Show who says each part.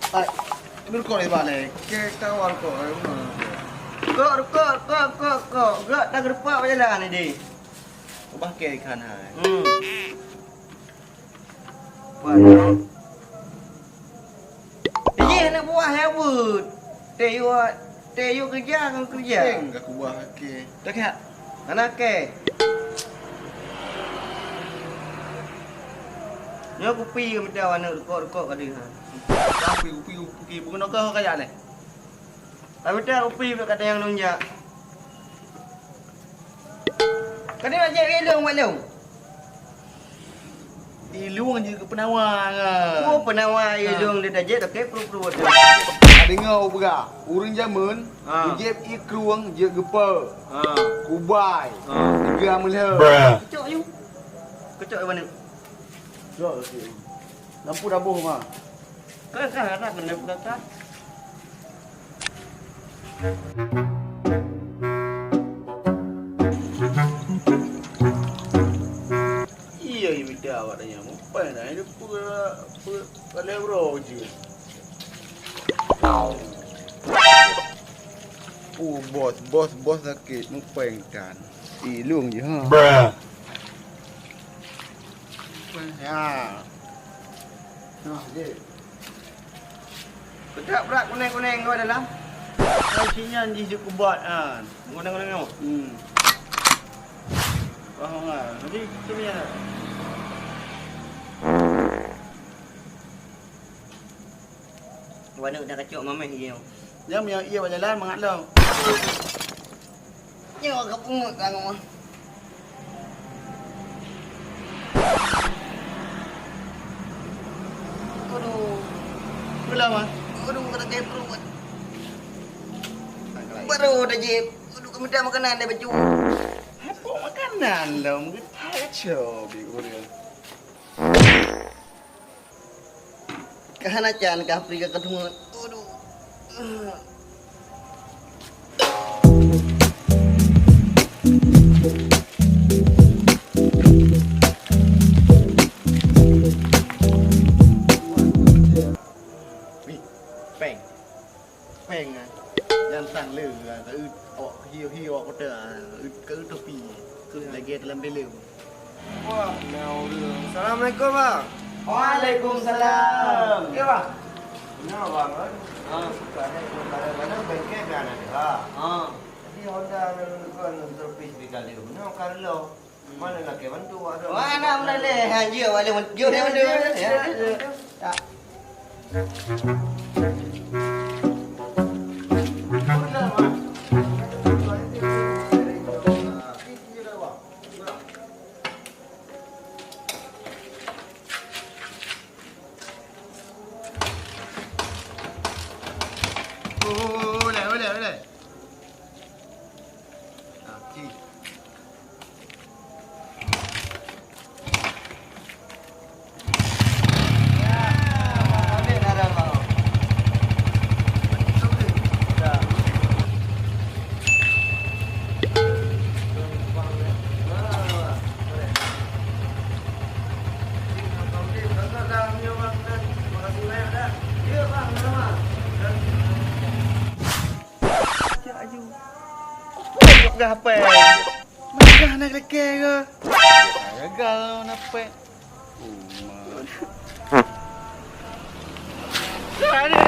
Speaker 1: Ay, berkor ni balik. Ke kawal kok.
Speaker 2: Kok. Gak tak gerpak berjalan ni dia.
Speaker 1: Ubah ke ikan hai.
Speaker 2: Waduh. Dia nak buah ya bud. Teyo kerja kan kerja.
Speaker 1: Keng aku buah ke.
Speaker 2: Tak kah? Mana ke? Ni aku pi ke macam mana rekod kat dia.
Speaker 1: Upi bukan kau kaya ni.
Speaker 2: Tapi tak aku pi kata yang nunjuk. Kau ni macam elong maklum.
Speaker 1: Ilung je ke penawang ah.
Speaker 2: Oh penawar elong dia dah jet okey perut dia.
Speaker 1: Dengar opera. Urang zaman, jeb i kruang je gepa. Kubai. Tiga amalha.
Speaker 2: Kecok you. Kecok mana?
Speaker 1: Jom okey. Lampu dapur mah.
Speaker 2: Kan nak kena belakang.
Speaker 1: Iya ini dia awak tanya. Apa nak? Ini kalau bro je. Oh bos sakit mupengkan. Ilung je ha.
Speaker 3: Bruh.
Speaker 1: Ya. Nah, je.
Speaker 2: Kecok berat kuning-kuning kau dalam.
Speaker 1: Kasinya di cukup buat kan.
Speaker 2: Kuning-kuning kau.
Speaker 1: Faham kan? Jadi tu punya.
Speaker 2: Mana dah kecok mameh dia.
Speaker 1: Yang punya ia berjalan mengatlang.
Speaker 2: Ni orang pungut kan kau. Aduh.
Speaker 1: Belum ah.
Speaker 2: Aduh kata dia perut. Baru dah jep. Aduh kau minta makanan dia baju.
Speaker 1: Apa makanan lah? Mungkin tak kacau. Biar
Speaker 2: Kahana chan kah pergi ke ketemu. Aduh.
Speaker 1: Peng ah. Yang tan leu ah. Awak hiu awak kata ke topi. Tu lagi dalam bela.
Speaker 2: Wah, Assalamualaikum bang.
Speaker 1: Waalaikumsalam.
Speaker 2: Ya bang.
Speaker 1: Kenapa bang? Suka ada kadang-kadang bengkel kan ada. Jadi Honda kan terpis di kali. Mana kalau mana nak ke bantu ada.
Speaker 2: Mana boleh hanya wala jo dia mana ya. Ya.
Speaker 1: Boleh. Okey. Apa? Magah nak leke ke? Gagal nape? Sana.